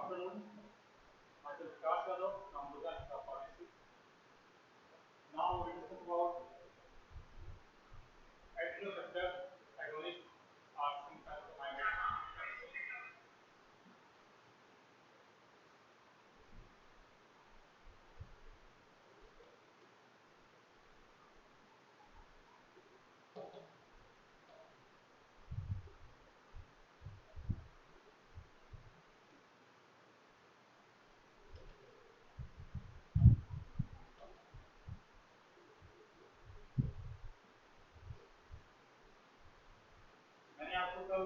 afternoon. Myself Vikas Yadav from Durga Institute of Pharmacy. Now we will discuss about adrenoceptor agonist or sympathomimetic. मैंने आपको कल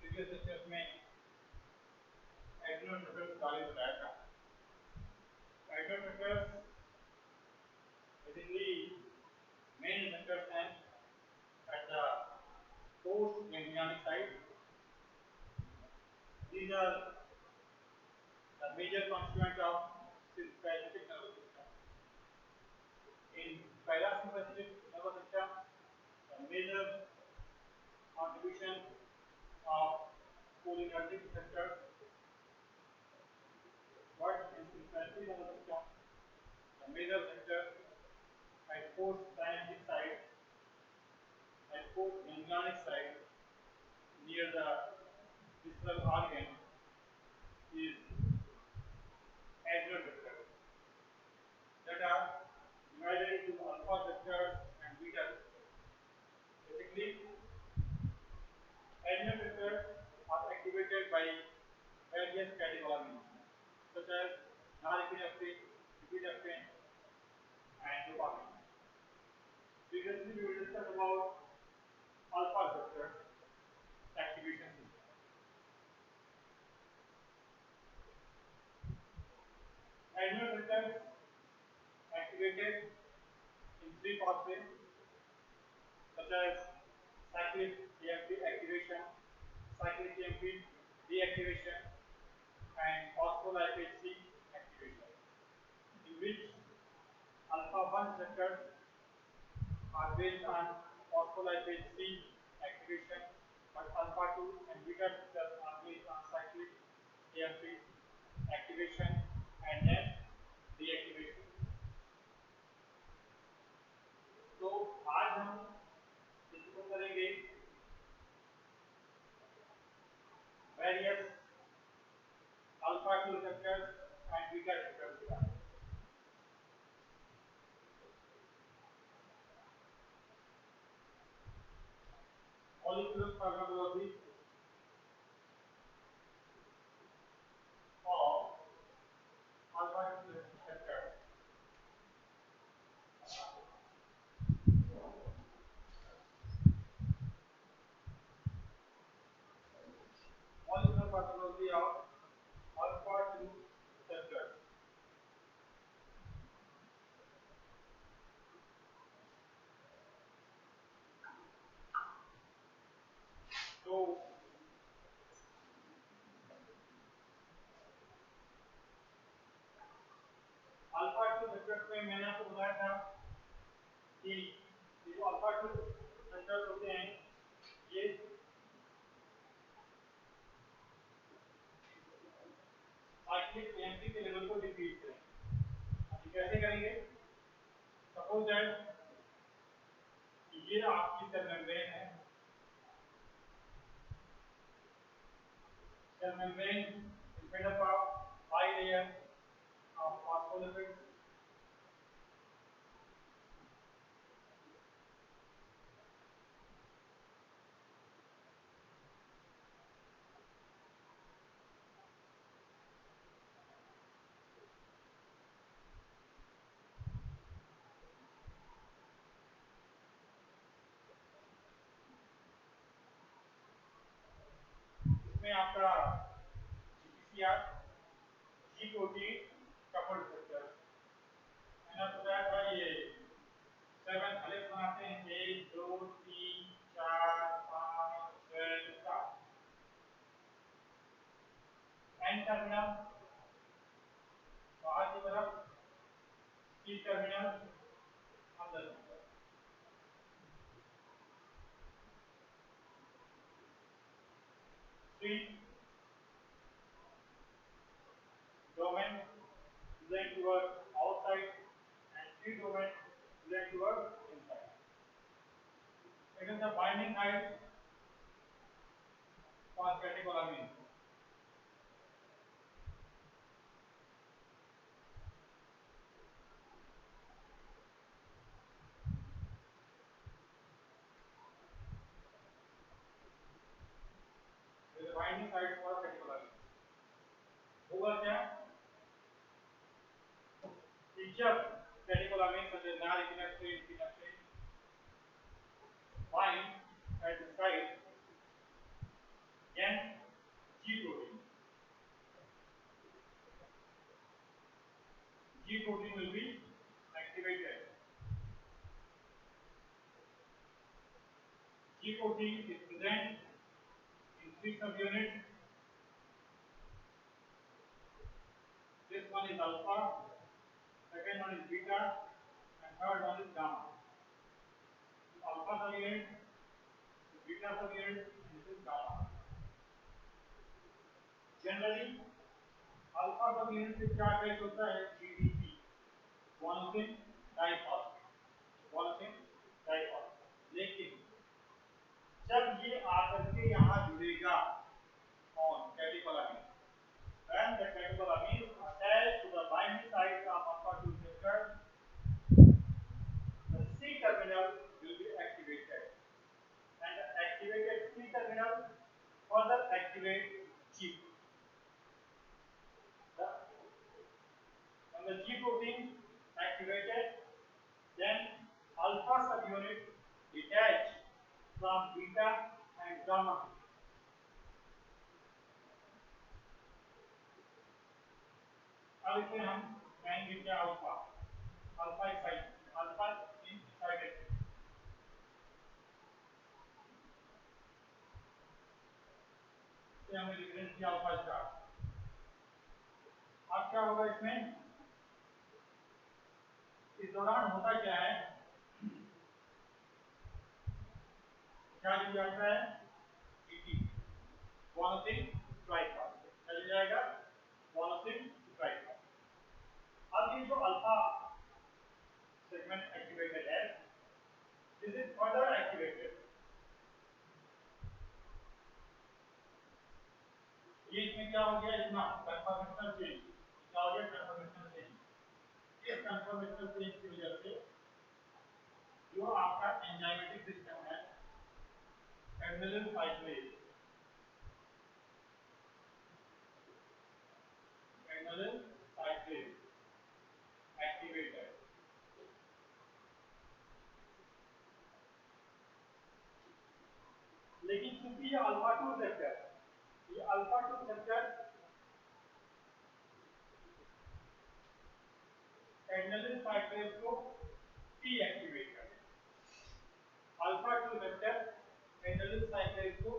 previous lectures में adrenoceptor के बारे में बताया था. Adrenoceptors basically main receptors हैं at the post ganglionic site. These are the major constituent of sympathetic nervous system. In parasympathetic nervous system, the major contribution of cholinergic receptors, but in sympathetic nervous system, the major receptor at postsynaptic site, at postganglionic site, near the visceral organ, is adrenoceptors that are divided into alpha receptors and beta receptors. Basically, adrenoceptors are activated by various catecholamines such as norepinephrine, epinephrine, and dopamine. Previously, we will discuss about alpha receptor activation system. Adrenoceptors activated in three pathways such as cyclic AMP activation, cyclic AMP deactivation, and phospholipase C activation, in which alpha 1 receptors are based on phospholipase C activation, but alpha 2 and beta receptors are based on cyclic AMP activation and then deactivation. तो आज हम discuss करेंगे various alpha 2 receptors and beta receptors के बारे में. Molecular pharmacology of alpha 2 receptors. Molecular pharmacology of alpha 2 receptors. तो alpha 2 receptors में मैंने आपको बताया था कि ये जो अल्फा 2 रिसेप्टर्स होते हैं ये साइक्लिक एएमपी के लेवल को डिक्रीज करेंगे. अब कैसे करेंगे? सपोज दैट ये आपकी सेल मेम्ब्रेन है. Cell membrane is made up of bilayer of phospholipids. इसमें आपका GPCR, G protein coupled receptor. मैंने आपको बताया था ये 7 हेलिक्स बनाते हैं. 1 2 3 4 5 6 7. एन टर्मिनल बाहर की तरफ, सी टर्मिनल अंदर की तरफ. side for catecholamine. There is a binding site for catecholamine. होगा क्या कि जब catecholamine such as epinephrine, epinephrine bind at the site, then G protein. G protein will be activated. G protein is present in three subunits. This one is alpha, second one is beta, and third one is gamma. Alpha subunit, beta subunit, and this is gamma. Generally, alpha subunit से क्या attach होता है? GDP, guanosine diphosphate, guanosine diphosphate. लेकिन जब ये आकर के यहाँ जुड़ेगा on catecholamine, when the catecholamine attached to the binding site of alpha 2 receptor, the C terminal will be activated, and the activated C terminal further activate G. When the G protein activated, then alpha subunit detach from beta and gamma. अब इसमें हम कहेंगे क्या alpha, alpha excited, alpha excited. से हमें लिख रहे हैं अल्फा स्टार. अब क्या होगा इसमें? इस दौरान होता क्या है? क्या लिख जाता है? GT, guanosine triphosphate. क्या लिख जाएगा? guanosine triphosphate. अब ये जो अल्फा सेगमेंट एक्टिवेटेड है, दिस इज फर्दर एक्टिवेटेड. ये इसमें क्या हो गया? इतना कन्फर्मेशनल चेंज. क्या हो गया? Conformational change. इस कन्फर्मेशनल चेंज की वजह से जो आपका एंजाइमेटिक सिस्टम है, एड्रेनल साइक्लेज, एड्रेनल साइक्लेज एक्टिवेटेड. लेकिन चूंकि ये अल्फा 2 रिसेप्टर, ये अल्फा 2 रिसेप्टर एड्रेनल साइक्लेज को डीएक्टिवेट कर देगा. अल्फा 2 रिसेप्टर एड्रेनल साइक्लेज को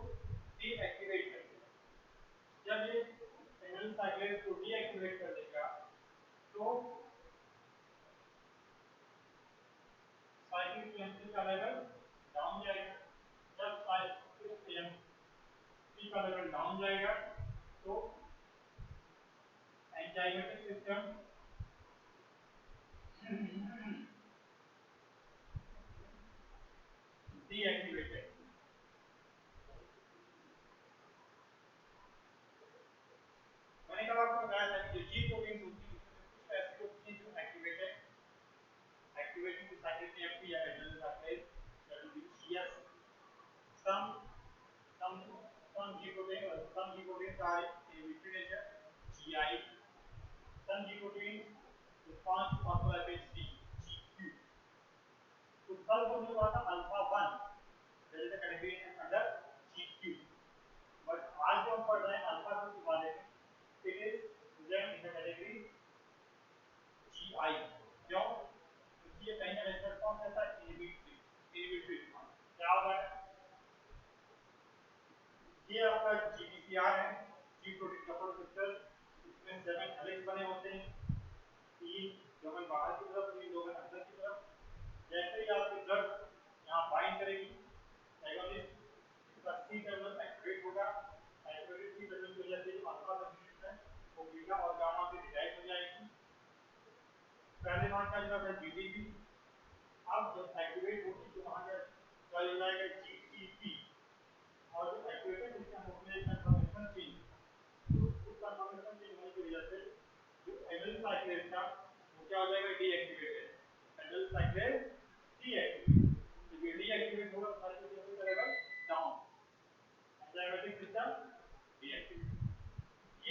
डीएक्टिवेट कर देगा. जब ये एड्रेनल साइक्लेज को डीएक्टिवेट कर देगा तो साइक्लिक एएमपी का लेवल डाउन जाएगा. जब साइक्लिक एएमपी का लेवल डाउन जाएगा तो एंजाइमेटिक सिस्टम डीएक्टिवेटेड. मैंने कल आपको बताया था कि जी प्रोटीन होती है, कुछ ऐसी होती है जो एक्टिवेटिंग द साइक्लिक एएमपी या adrenal साइक्लेज, that will be CS. some some some G proteins are inhibited nature, GI. Some G proteins respond to phospholipase C, GQ. तो कल हमने पढ़ा था alpha 1, that is the category under GQ. But आज जो हम पढ़ रहे हैं अल्फा 2 के बारे में, it is present in the category GI. क्यों? क्योंकि ये कहीं ना कहीं पर कौन सा इनहिबिटरी क्या होगा? ये आपका GPCR है, G प्रोटीन कपल रिसेप्टर. इसमें 7 हेलिक्स बने होते हैं, 3 डोमेन बाहर की तरफ, 3 डोमेन अंदर की तरफ. जैसे ही आपकी ड्रग यहाँ बाइंड करेगी एगोनिस्ट, इसका C टर्मिनल एक्टिवेट होगा. एक्टिवेटेड C टर्मिनल की वजह से जो अल्फा सबयूनिट है वो बीटा और गामा से डिटाइट हो जाएगी. पहले नॉट का जो है GDP, अब जब एक्टिवेट होगी तो वहां क्या हो जाएगा? GTP.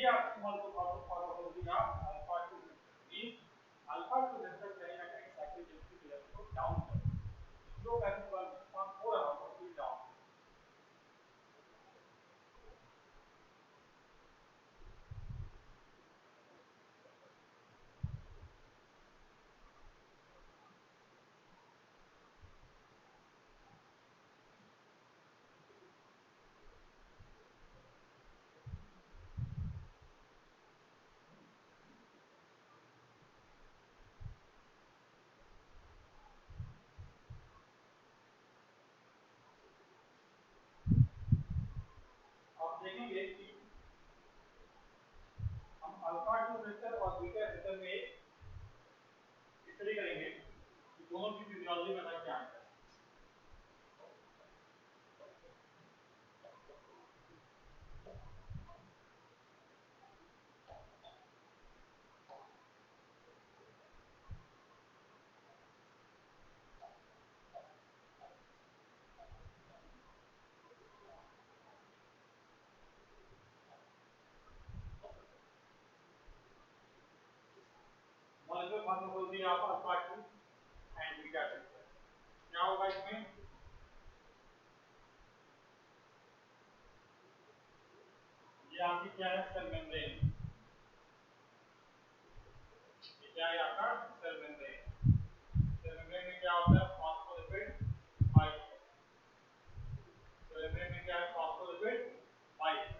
आप इस्तेमाल को फॉलो करोगे आप alpha two means alpha two resistor कहीं ना कहीं साइकिल डेंसिटी लेवल को डाउन करेगा। स्लो पैसिव वाल्व रिस्पांस हो रहा होगा फिर डाउन। आप देखेंगे कि हम अल्फा टू रेसिस्टर और बीटा रेसिस्टर में स्टडी करेंगे कि दोनों की फिजियोलॉजी में क्या है। मॉलिक्यूलर फार्माकोलॉजी आप alpha two and beta resistor क्या होगा इसमें। ये आपकी क्या है सेल मेम्ब्रेन। ये क्या है आपका सेल मेम्ब्रेन। सेल मेम्ब्रेन में क्या होता है फॉस्फोलिपिड पाइप। सेल मेम्ब्रेन में क्या है फॉस्फोलिपिड पाइप।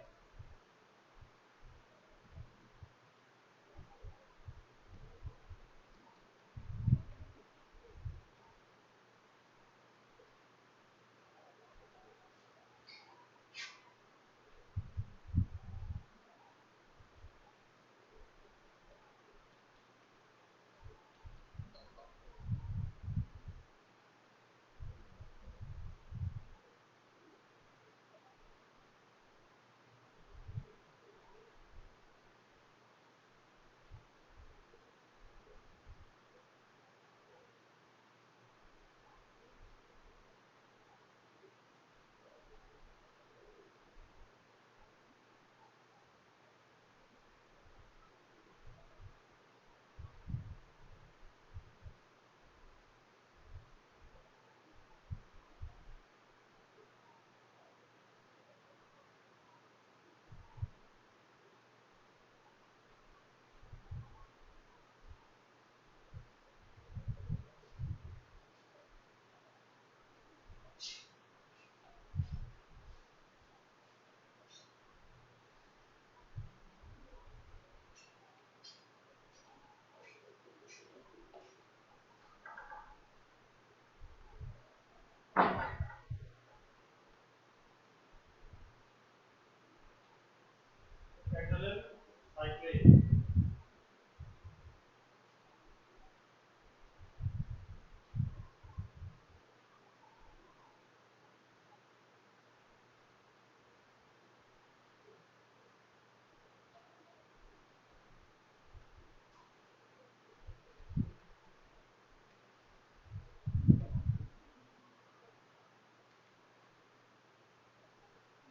एड्रेनल साइक्लेज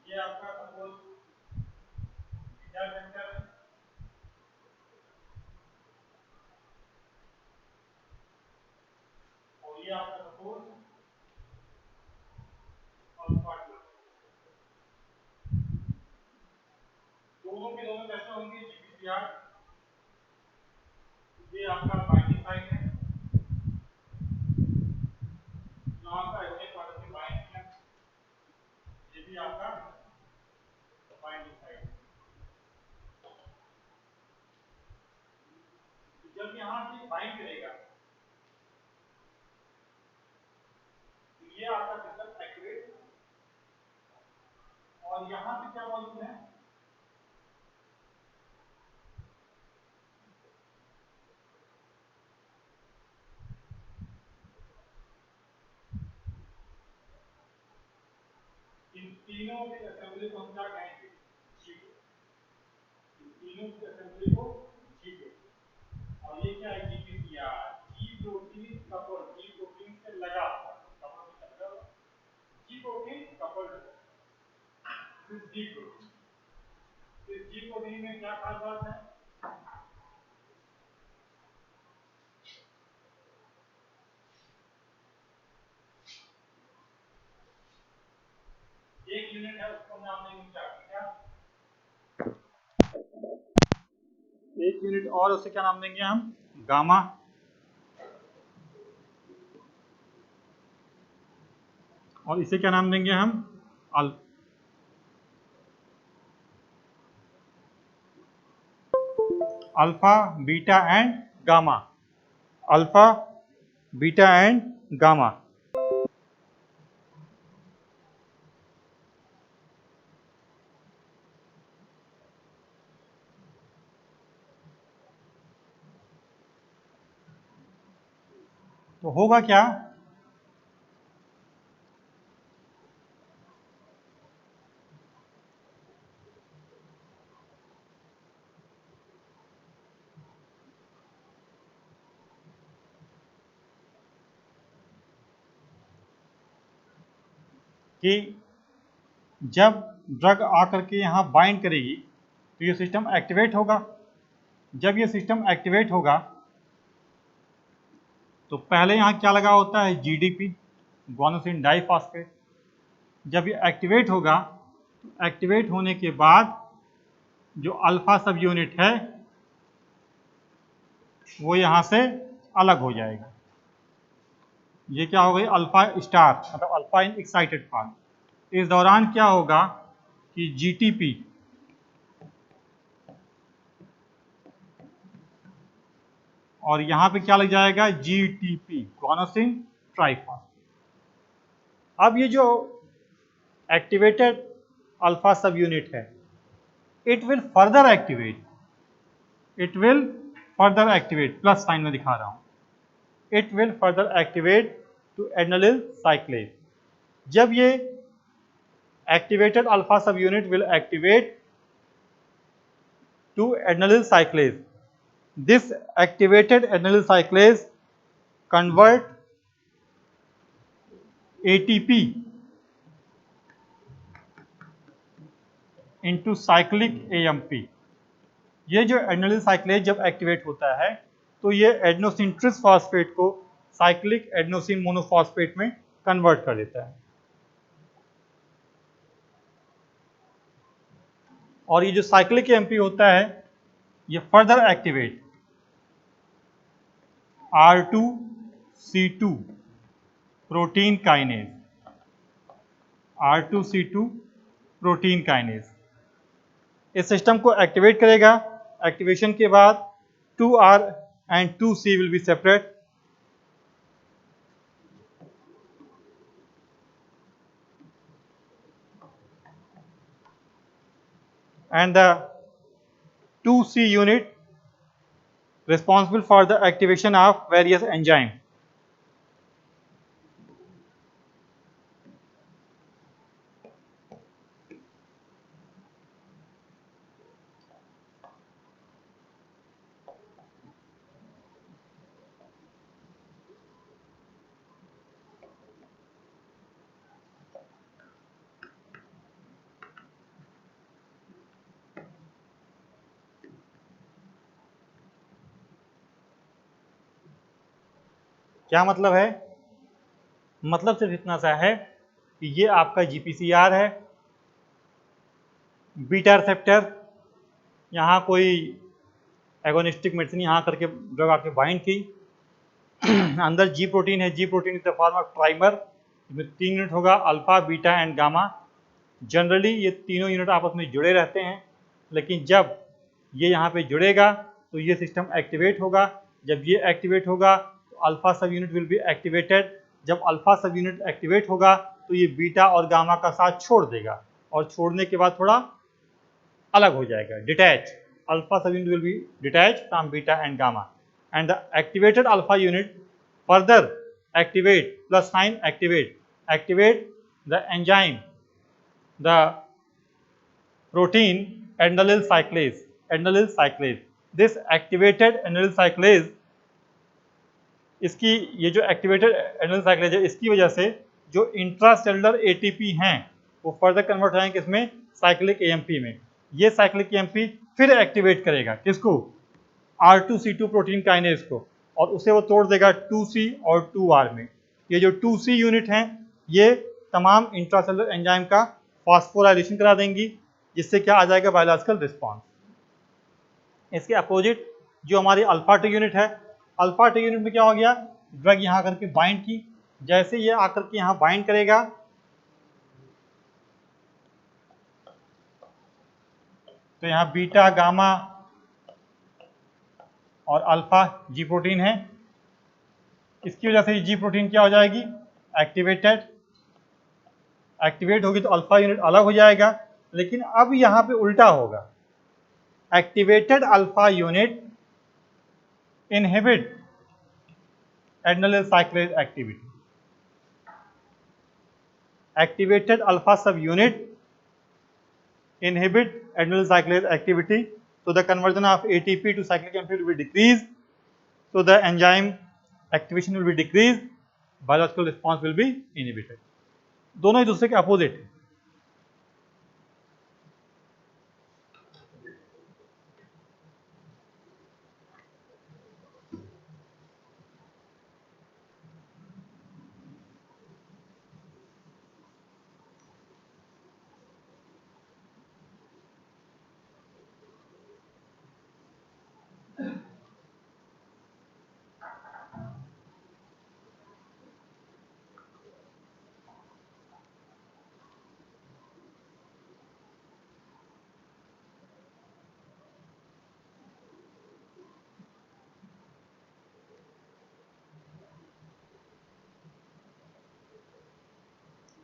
ये आपका सपोज बीटा सेंटर और ये आपका सपोज अल्फा टू। दोनों के दोनों कैसे होंगे जीपीसीआर। ये आपका बाइंडिंग साइट है यहाँ का एक पार्ट में बाइंड है। ये भी आपका बाइंडिंग साइट है। जब यहाँ से बाइंड करेगा तो ये आपका सिस्टम एक्टिवेट और यहाँ पे क्या मौजूद है इन तीनों की असेंबली को हम क्या कहेंगे जीपी। इन तीनों की असेंबली को जीपी और ये क्या है जीपीसीआर जी प्रोटीन कपल जी प्रोटीन से लगा हुआ कपल से लगा हुआ जी प्रोटीन कपल जी प्रोटीन। इस जी प्रोटीन में क्या खास बात है? एक यूनिट है उसको नाम देंगे क्या? एक यूनिट और उसे क्या नाम देंगे हम? गामा। और इसे क्या नाम देंगे हम? Alpha, beta and gamma. Alpha, beta and gamma. तो होगा क्या? कि जब ड्रग आकर के यहाँ बाइंड करेगी तो ये सिस्टम एक्टिवेट होगा। जब ये सिस्टम एक्टिवेट होगा तो पहले यहाँ क्या लगा होता है? GDP, guanosine diphosphate. जब ये एक्टिवेट होगा तो एक्टिवेट होने के बाद जो अल्फा सब यूनिट है वो यहाँ से अलग हो जाएगा। ये क्या हो गई? अल्फा स्टार, मतलब अल्फा इन एक्साइटेड फॉर्म। इस दौरान क्या होगा कि जीटीपी और यहां पे क्या लग जाएगा? GTP, guanosine triphosphate. अब ये जो एक्टिवेटेड अल्फा सब यूनिट है, it will further activate, plus sign में दिखा रहा हूं, it will further activate to adenyl cyclase. जब ये activated alpha subunit will activate to adenylyl cyclase. This activated adenylyl cyclase convert ATP into cyclic AMP. ये जो एडेनिल cyclase जब activate होता है तो ये एडेनोसिन ट्रिस फॉस्फेट को साइक्लिक एडेनोसिन मोनोफॉस्फेट में कन्वर्ट कर देता है। और ये जो साइक्लिक एएमपी होता है ये further activate R2C2 protein kinase, R2C2 protein kinase इस सिस्टम को एक्टिवेट करेगा। एक्टिवेशन के बाद 2R and 2C will be separate, and the 2C unit responsible for the activation of various enzymes. क्या मतलब है? मतलब सिर्फ इतना सा है कि ये आपका जीपीसीआर है, बीटा रिसेप्टर, यहाँ कोई एगोनिस्टिक मेडिसिन यहाँ करके ड्रग आके बाइंड की, अंदर जी प्रोटीन है, जी protein is the form of trimer, इसमें 3 यूनिट होगा, alpha, beta and gamma. Generally ये तीनों यूनिट आपस में जुड़े रहते हैं, लेकिन जब ये यहाँ पे जुड़ेगा तो ये सिस्टम एक्टिवेट होगा। जब ये एक्टिवेट होगा तो अल्फा सब यूनिट विल बी एक्टिवेटेड। जब अल्फा सब यूनिट एक्टिवेट होगा तो ये बीटा और गामा का साथ छोड़ देगा और छोड़ने के बाद थोड़ा अलग हो जाएगा, डिटैच। अल्फा सब unit will be detach from beta and gamma, and the activated alpha unit further activate, plus sign activate the enzyme, the protein adenylyl cyclase. This activated adenylyl cyclase, इसकी ये जो एक्टिवेटेड एडेनिल साइक्लेज है इसकी वजह से जो intracellular ATP हैं वो फर्दर कन्वर्ट हो जाएंगे किसमें? साइक्लिक एएमपी में। ये साइक्लिक एमपी फिर एक्टिवेट करेगा किसको, R2C2 प्रोटीन काइनेज को, और उसे वो तोड़ देगा 2C और 2R में। ये जो 2C यूनिट हैं ये तमाम इंट्रासेलुलर एंजाइम का फॉस्फोराइलेशन करा देंगी, जिससे क्या आ जाएगा, बायोलॉजिकल रिस्पॉन्स। इसके अपोजिट जो हमारी अल्फा 2 यूनिट है, अल्फा 2 यूनिट में क्या हो गया, ड्रग यहाँ आकर के बाइंड की, जैसे ये आकर के यहाँ बाइंड करेगा तो यहाँ बीटा, गामा और अल्फा जी प्रोटीन है। इसकी वजह से जी प्रोटीन क्या हो जाएगी, एक्टिवेटेड। एक्टिवेट होगी तो अल्फा यूनिट अलग हो जाएगा, लेकिन अब यहाँ पे उल्टा होगा, activated alpha unit inhibit adenyl cyclase activity, activated alpha subunit inhibit adenyl cyclase activity, so the conversion of ATP to cyclic AMP will be decreased, so the enzyme activation will be decreased, biological response will be inhibited. दोनों ही दूसरे के opposite है।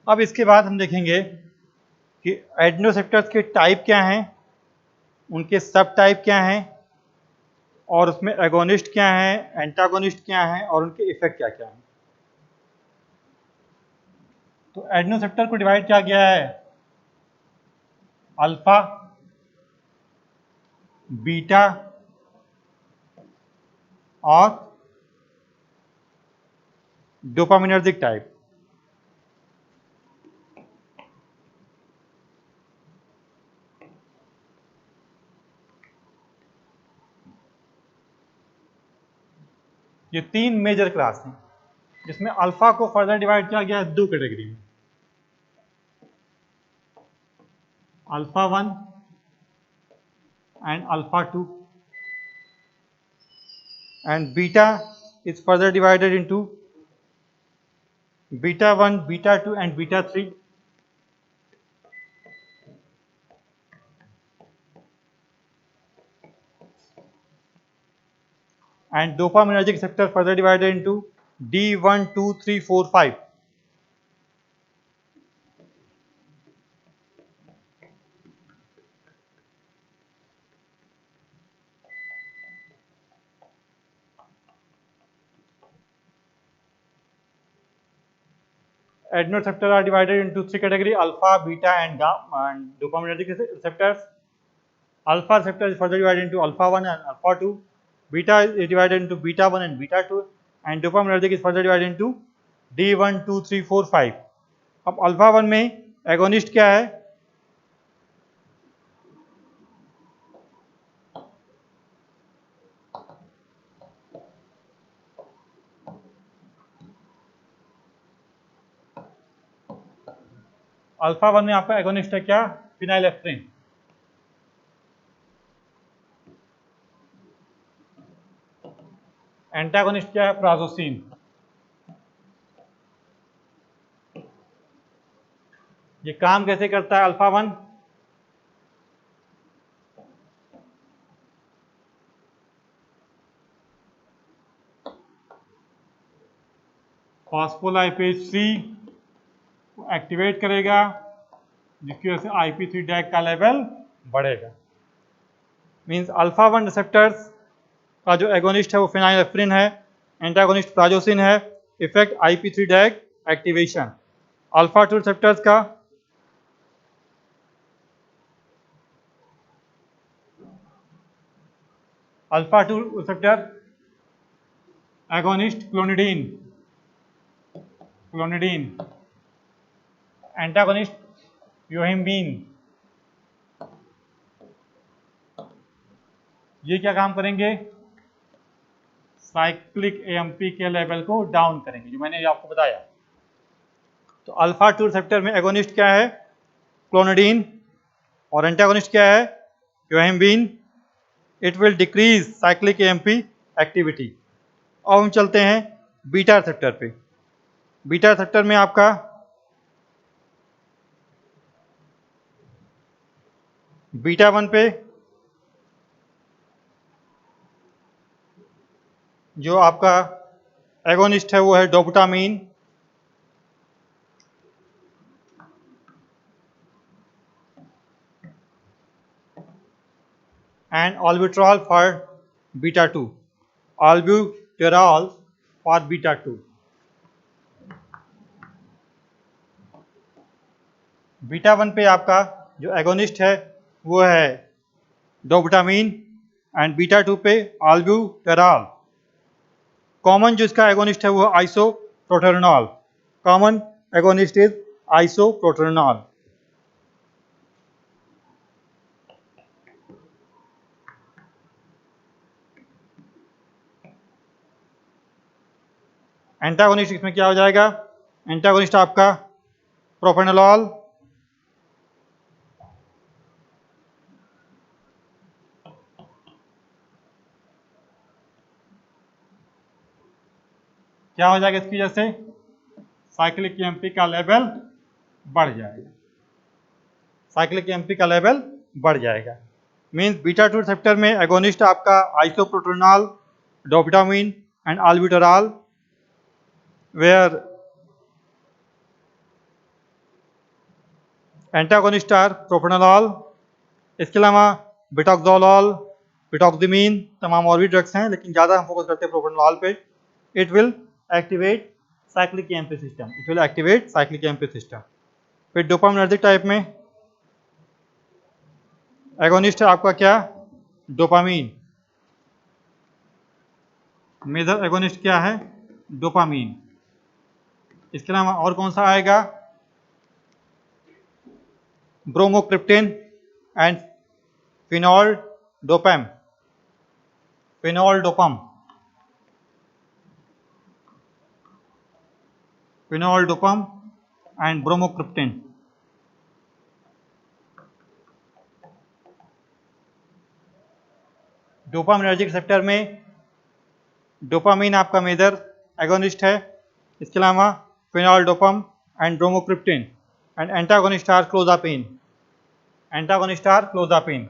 अब इसके बाद हम देखेंगे कि एडेनोसेप्टर्स के टाइप क्या हैं, उनके सब टाइप क्या हैं, और उसमें एगोनिस्ट क्या है, एंटागोनिस्ट क्या है, और उनके इफेक्ट क्या क्या हैं। तो एडेनोसेप्टर को डिवाइड किया गया है अल्फा, बीटा और डोपामिनर्जिक टाइप। ये तीन मेजर क्लास हैं, जिसमें अल्फा को फर्दर डिवाइड किया गया है दो कैटेगरी में, alpha 1 and alpha 2, and beta is further divided into beta 1, beta 2 and beta 3. And dopaminergic receptor further divided into D1, 2, 3, 4, 5. Adrenoreceptors are divided into three categories: alpha, beta, and gamma, and dopaminergic receptors. Alpha receptor is further divided into alpha 1 and alpha 2. Beta is divided into beta 1 and beta 2, and dopaminergic is further divided into D1, 2, 3, 4, 5. अब alpha 1 में agonist क्या है, alpha 1 में आपका agonist है क्या, phenylephrine. Antagonist क्या है, प्राजोसिन। ये काम कैसे करता है अल्फा 1, फॉस्फोलाइपेज सी को एक्टिवेट करेगा, जिसकी वजह से IP3 डैग का लेवल बढ़ेगा। मींस अल्फा 1 रिसेप्टर्स का जो एगोनिस्ट है वो फिनाइलेफ्रिन है, एंटागोनिस्ट प्राजोसिन है, effect IP3 DAG activation. Alpha 2 receptors का alpha 2 receptor agonist clonidine, antagonist yohimbine, ये क्या काम करेंगे, साइक्लिक एएमपी के लेवल को डाउन करेंगे, जो मैंने आपको बताया। तो अल्फा 2 रिसेप्टर में एगोनिस्ट क्या है, क्लोनिडीन, और एंटागोनिस्ट क्या है, yohimbine. It will decrease cyclic AMP activity. अब हम चलते हैं बीटा रिसेप्टर पे। बीटा रिसेप्टर में आपका बीटा 1 पे जो आपका एगोनिस्ट है वो है dopamine, and albuterol for beta 2, albuterol for beta 2। Beta 1 पे आपका जो एगोनिस्ट है वो है डोपामाइन, एंड बीटा 2 पे albuterol। कॉमन जो इसका एगोनिस्ट है वो isoproterenol. Common agonist is isoproterenol. Antagonist इसमें क्या हो जाएगा, एंटागोनिस्ट आपका प्रोपेनोलॉल, क्या हो जाएगा इसकी वजह से, साइक्लिक एएमपी का लेवल बढ़ जाएगा, साइक्लिक एएमपी का लेवल बढ़ जाएगा। मींस बीटा 2 रिसेप्टर में एगोनिस्ट आपका isoproterenol, dopamine and albuterol, where antagonist are propranolol. इसके अलावा बिटॉक्सोलॉल, बिटॉक्सिमीन, तमाम और भी ड्रग्स हैं, लेकिन ज़्यादा हम फोकस करते हैं प्रोपेनोलॉल पे। It will activate cyclic AMP system, it will activate cyclic AMP system. फिर डोपामिनर्जिक टाइप में एगोनिस्ट है आपका क्या, डोपामीन। मेजर एगोनिस्ट क्या है, डोपामीन। इसके अलावा और कौन सा आएगा, bromocriptine and fenoldopam, fenoldopam, fenoldopam and bromocriptine. Dopaminergic receptor में डोपामीन आपका मेजर एगोनिस्ट है। इसके अलावा fenoldopam and bromocriptine, and antagonist are clozapine, antagonist are clozapine.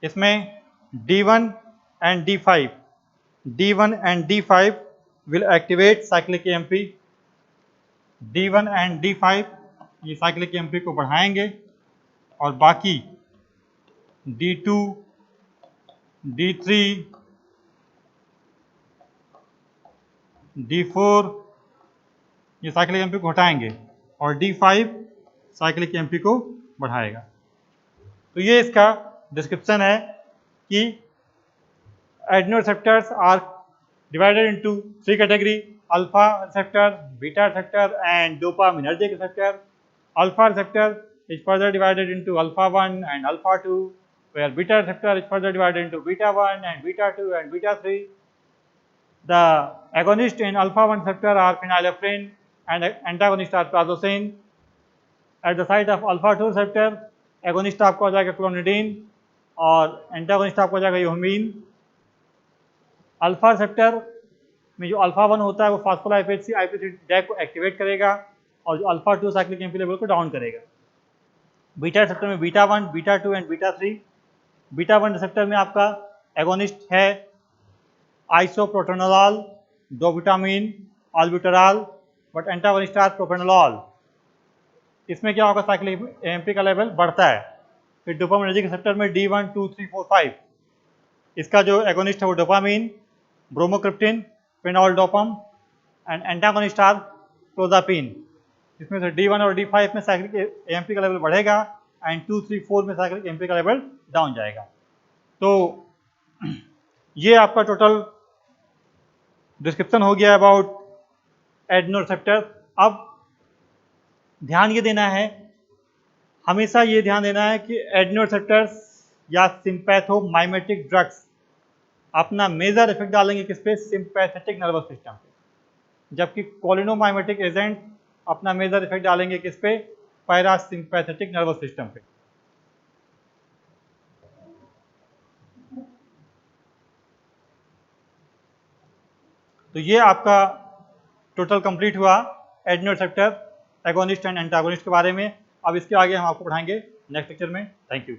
इसमें D1 and D5, D1 and D5 will activate cyclic AMP। D1 and D5 ये cyclic AMP को बढ़ाएंगे, और बाकी D2, D3, D4 ये साइक्लिक एएमपी को घटाएंगे, और D5 साइक्लिक एएमपी को बढ़ाएगा। तो ये इसका डिस्क्रिप्शन है कि एडेनोरिसेप्टर्स are divided into 3 category: alpha receptor, beta receptor and dopaminergic receptor. Alpha receptor is further divided into alpha 1 and alpha 2, where beta receptor is further divided into beta 1 and beta 2 and beta 3. The agonist in alpha 1 receptor are phenylephrine and antagonist are prazosin. At the site of alpha 2 receptor, agonist आपका हो जाएगा clonidine और antagonist आपका हो जाएगा योहिमीन। Alpha receptor में जो alpha 1 होता है वो फास्फोलाइपेज सी आईपी3 डैग को एक्टिवेट करेगा, और जो अल्फा 2 साइक्लिक एएमपी लेवल को डाउन करेगा। बीटा रिसेप्टर में beta 1, beta 2 and beta 3। Beta 1 receptor में आपका एगोनिस्ट है isoproterenol, dobutamine, albuterol, but antagonist are propranolol. इसमें क्या होगा, साइक्लिक एएमपी का लेवल बढ़ता है। फिर डोपामिनर्जिक रिसेप्टर में D1, 2, 3, 4, 5 इसका जो एगोनिस्ट है वो dopamine, bromocriptine, fenoldopam and antagonist are clozapine. इसमें से D1 और D5 में साइक्लिक एएमपी का लेवल बढ़ेगा, एंड 2, 3, 4 में साइक्लिक एएमपी का लेवल डाउन जाएगा। तो ये आपका टोटल डिस्क्रिप्शन हो गया अबाउट एडेनोरिसेप्टर। अब ध्यान ये देना है हमेशा ये ध्यान देना है कि एड्रेनोरिसेप्टर्स या सिंपैथोमाइमेटिक ड्रग्स अपना मेजर इफेक्ट डालेंगे किस पे? सिंपैथेटिक नर्वस सिस्टम पे, जबकि कोलिनोमाइमेटिक एजेंट अपना मेजर इफेक्ट डालेंगे किस पे? पैरासिम्पैथेटिक नर्वस सिस्टम पे। तो ये आपका टोटल कंप्लीट हुआ एड्रेनोरिसेप्टर एगोनिस्ट एंड एंटागोनिस्ट के बारे में। अब इसके आगे हम आपको पढ़ाएंगे नेक्स्ट लेक्चर में। Thank you.